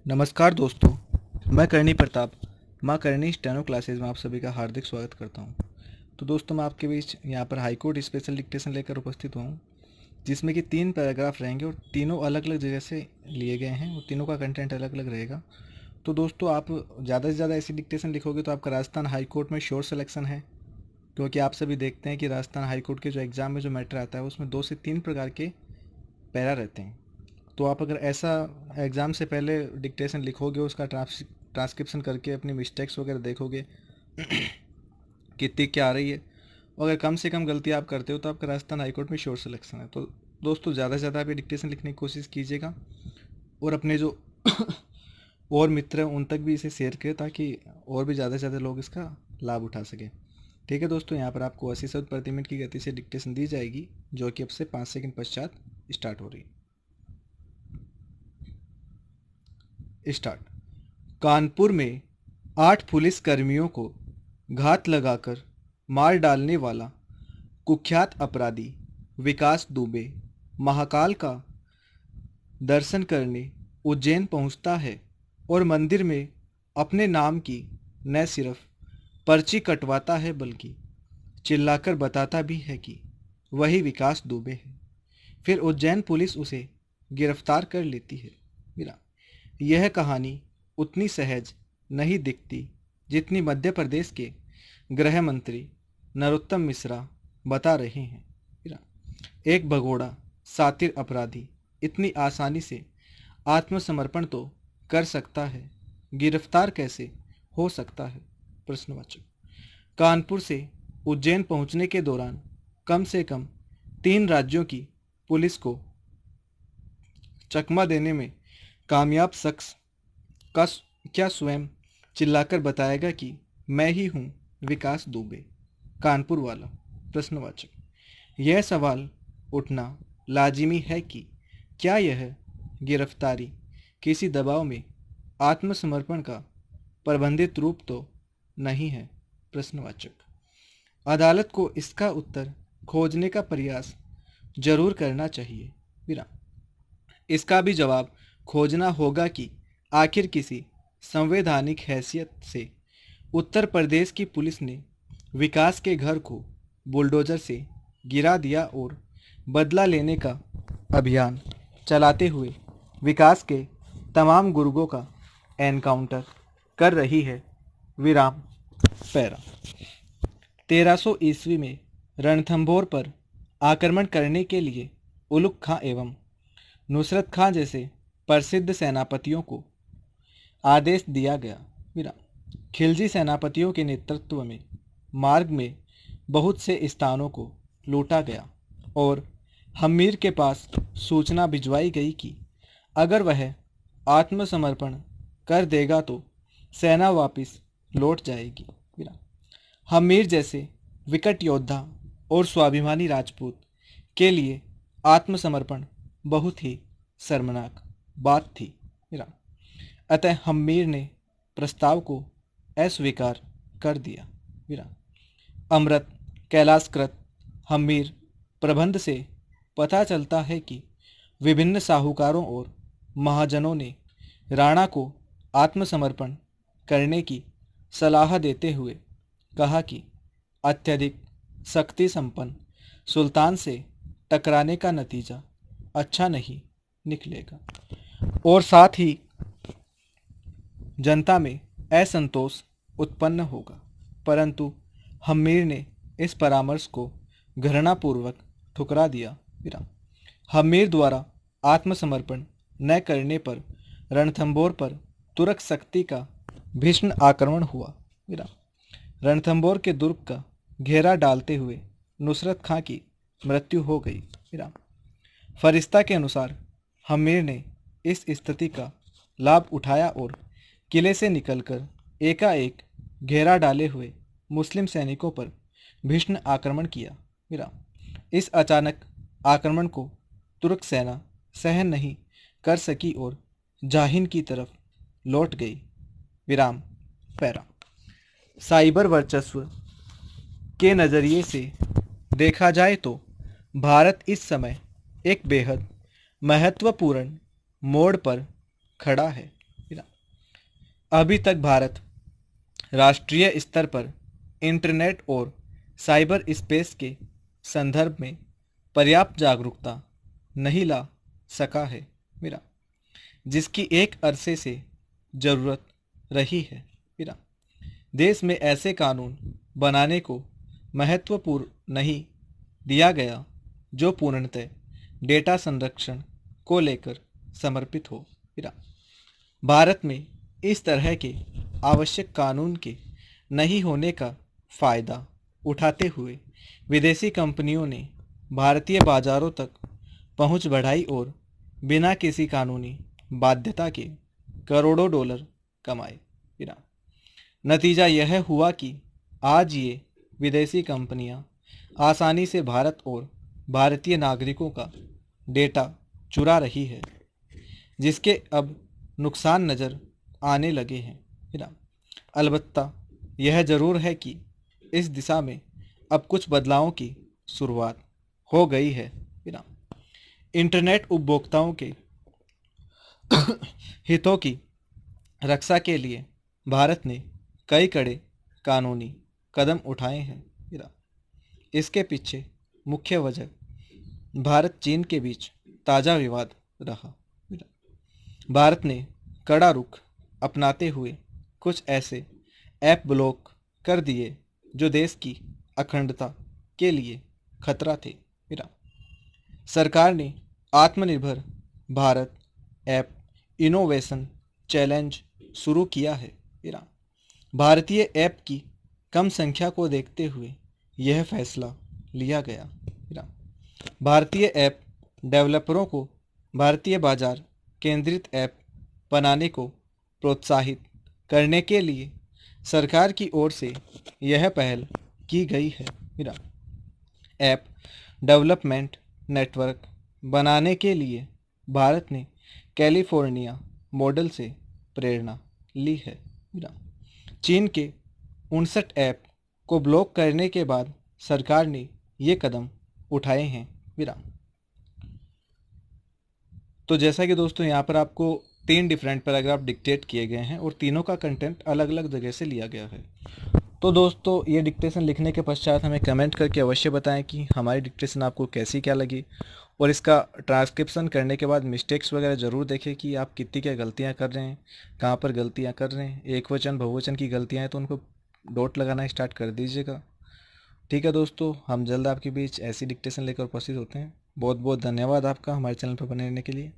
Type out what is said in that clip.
नमस्कार दोस्तों, मैं करणी प्रताप माँ करणी स्टेनो क्लासेज में आप सभी का हार्दिक स्वागत करता हूँ। तो दोस्तों, मैं आपके बीच यहाँ पर हाई कोर्ट स्पेशल डिक्टेशन लेकर उपस्थित हुआ हूँ, जिसमें कि 3 पैराग्राफ रहेंगे और तीनों अलग अलग जगह से लिए गए हैं और तीनों का कंटेंट अलग अलग रहेगा। तो दोस्तों, आप ज़्यादा से ज़्यादा ऐसी डिक्टेशन लिखोगे तो आपका राजस्थान हाई कोर्ट में श्योर सिलेक्शन है, क्योंकि आप सभी देखते हैं कि राजस्थान हाई कोर्ट के जो एग्ज़ाम में जो मैटर आता है उसमें 2 से 3 प्रकार के पैरा रहते हैं। तो आप अगर ऐसा एग्ज़ाम से पहले डिक्टेशन लिखोगे, उसका ट्रांसक्रिप्शन करके अपनी मिस्टेक्स वगैरह देखोगे कितनी क्या आ रही है, और अगर कम से कम गलती आप करते हो तो आपका राजस्थान हाईकोर्ट में श्योर सिलेक्शन है। तो दोस्तों, ज़्यादा से ज़्यादा आप ये डिक्टेशन लिखने की कोशिश कीजिएगा और अपने जो और मित्र हैं उन तक भी इसे शेयर करें, ताकि और भी ज़्यादा से ज़्यादा लोग इसका लाभ उठा सकें। ठीक है दोस्तों, यहाँ पर आपको 80 शब्द प्रति मिनट की गति से डिक्टेशन दी जाएगी, जो कि अब से 5 सेकंड पश्चात स्टार्ट हो रही है। स्टार्ट। कानपुर में 8 पुलिस कर्मियों को घात लगाकर मार डालने वाला कुख्यात अपराधी विकास दुबे महाकाल का दर्शन करने उज्जैन पहुंचता है और मंदिर में अपने नाम की न सिर्फ पर्ची कटवाता है, बल्कि चिल्लाकर बताता भी है कि वही विकास दुबे है। फिर उज्जैन पुलिस उसे गिरफ्तार कर लेती है। मेरा यह कहानी उतनी सहज नहीं दिखती जितनी मध्य प्रदेश के गृह मंत्री नरोत्तम मिश्रा बता रहे हैं। एक भगोड़ा सातिर अपराधी इतनी आसानी से आत्मसमर्पण तो कर सकता है, गिरफ्तार कैसे हो सकता है? प्रश्नवाचक। कानपुर से उज्जैन पहुंचने के दौरान कम से कम 3 राज्यों की पुलिस को चकमा देने में कामयाब शख्स का क्या स्वयं चिल्लाकर बताएगा कि मैं ही हूँ विकास दुबे, कानपुर वाला? प्रश्नवाचक। यह सवाल उठना लाजिमी है कि क्या यह गिरफ्तारी किसी दबाव में आत्मसमर्पण का प्रबंधित रूप तो नहीं है? प्रश्नवाचक। अदालत को इसका उत्तर खोजने का प्रयास जरूर करना चाहिए। विराम। इसका भी जवाब खोजना होगा कि आखिर किसी संवैधानिक हैसियत से उत्तर प्रदेश की पुलिस ने विकास के घर को बुलडोजर से गिरा दिया और बदला लेने का अभियान चलाते हुए विकास के तमाम गुर्गों का एनकाउंटर कर रही है। विराम पैरा। 1300 ईस्वी में रणथंभौर पर आक्रमण करने के लिए उलुग खां एवं नुसरत खां जैसे प्रसिद्ध सेनापतियों को आदेश दिया गया। विराम। खिलजी सेनापतियों के नेतृत्व में मार्ग में बहुत से स्थानों को लूटा गया और हम्मीर के पास सूचना भिजवाई गई कि अगर वह आत्मसमर्पण कर देगा तो सेना वापस लौट जाएगी। विराम। हम्मीर जैसे विकट योद्धा और स्वाभिमानी राजपूत के लिए आत्मसमर्पण बहुत ही शर्मनाक बात थी। विराम। अतः हम्मीर ने प्रस्ताव को अस्वीकार कर दिया। विराम। अमृत कैलाशकृत हम्मीर प्रबंध से पता चलता है कि विभिन्न साहूकारों और महाजनों ने राणा को आत्मसमर्पण करने की सलाह देते हुए कहा कि अत्यधिक शक्ति संपन्न सुल्तान से टकराने का नतीजा अच्छा नहीं निकलेगा और साथ ही जनता में असंतोष उत्पन्न होगा। परंतु हम्मीर ने इस परामर्श को घृणापूर्वक ठुकरा दिया। विराम। हम्मीर द्वारा आत्मसमर्पण न करने पर रणथंभौर पर तुर्क शक्ति का भीषण आक्रमण हुआ। विराम। रणथंभौर के दुर्ग का घेरा डालते हुए नुसरत खां की मृत्यु हो गई। विराम। फरिश्ता के अनुसार हम्मीर ने इस स्थिति का लाभ उठाया और किले से निकलकर एकाएक घेरा डाले हुए मुस्लिम सैनिकों पर भीषण आक्रमण किया। विराम। इस अचानक आक्रमण को तुर्क सेना सहन नहीं कर सकी और जाहिन की तरफ लौट गई। विराम पैरा। साइबर वर्चस्व के नज़रिए से देखा जाए तो भारत इस समय एक बेहद महत्वपूर्ण मोड़ पर खड़ा है। अभी तक भारत राष्ट्रीय स्तर पर इंटरनेट और साइबर स्पेस के संदर्भ में पर्याप्त जागरूकता नहीं ला सका है मेरा, जिसकी एक अरसे से ज़रूरत रही है मेरा। देश में ऐसे कानून बनाने को महत्वपूर्ण नहीं दिया गया जो पूर्णतः डेटा संरक्षण को लेकर समर्पित हो मेरा। भारत में इस तरह के आवश्यक कानून के नहीं होने का फ़ायदा उठाते हुए विदेशी कंपनियों ने भारतीय बाजारों तक पहुंच बढ़ाई और बिना किसी कानूनी बाध्यता के करोड़ों डॉलर कमाए बिना। नतीजा यह हुआ कि आज ये विदेशी कंपनियां आसानी से भारत और भारतीय नागरिकों का डेटा चुरा रही है, जिसके अब नुकसान नज़र आने लगे हैं बिना। अलबत्ता यह ज़रूर है कि इस दिशा में अब कुछ बदलावों की शुरुआत हो गई है बिना। इंटरनेट उपभोक्ताओं के हितों की रक्षा के लिए भारत ने कई कड़े कानूनी कदम उठाए हैं बिना। इसके पीछे मुख्य वजह भारत चीन के बीच ताज़ा विवाद रहा बिना। भारत ने कड़ा रुख अपनाते हुए कुछ ऐसे ऐप ब्लॉक कर दिए जो देश की अखंडता के लिए खतरा थे मेरा। सरकार ने आत्मनिर्भर भारत ऐप इनोवेशन चैलेंज शुरू किया है मेरा। भारतीय ऐप की कम संख्या को देखते हुए यह फैसला लिया गया मेरा। भारतीय ऐप डेवलपरों को भारतीय बाजार केंद्रित ऐप बनाने को प्रोत्साहित करने के लिए सरकार की ओर से यह पहल की गई है मेरा। ऐप डेवलपमेंट नेटवर्क बनाने के लिए भारत ने कैलिफोर्निया मॉडल से प्रेरणा ली है मेरा। चीन के 59 ऐप को ब्लॉक करने के बाद सरकार ने ये कदम उठाए हैं मेरा। तो जैसा कि दोस्तों यहाँ पर आपको 3 डिफरेंट पैराग्राफ डिक्टेट किए गए हैं और तीनों का कंटेंट अलग अलग जगह से लिया गया है। तो दोस्तों ये डिक्टेशन लिखने के पश्चात हमें कमेंट करके अवश्य बताएं कि हमारी डिक्टेशन आपको कैसी क्या लगी, और इसका ट्रांसक्रिप्शन करने के बाद मिस्टेक्स वगैरह ज़रूर देखें कि आप कितनी क्या गलतियाँ कर रहे हैं, कहाँ पर गलतियाँ कर रहे हैं। एक वचन बहुवचन की गलतियाँ हैं तो उनको डॉट लगाना स्टार्ट कर दीजिएगा। ठीक है दोस्तों, हम जल्द आपके बीच ऐसी डिक्टेशन लेकर उपस्थित होते हैं। बहुत बहुत धन्यवाद आपका हमारे चैनल पर बने रहने के लिए।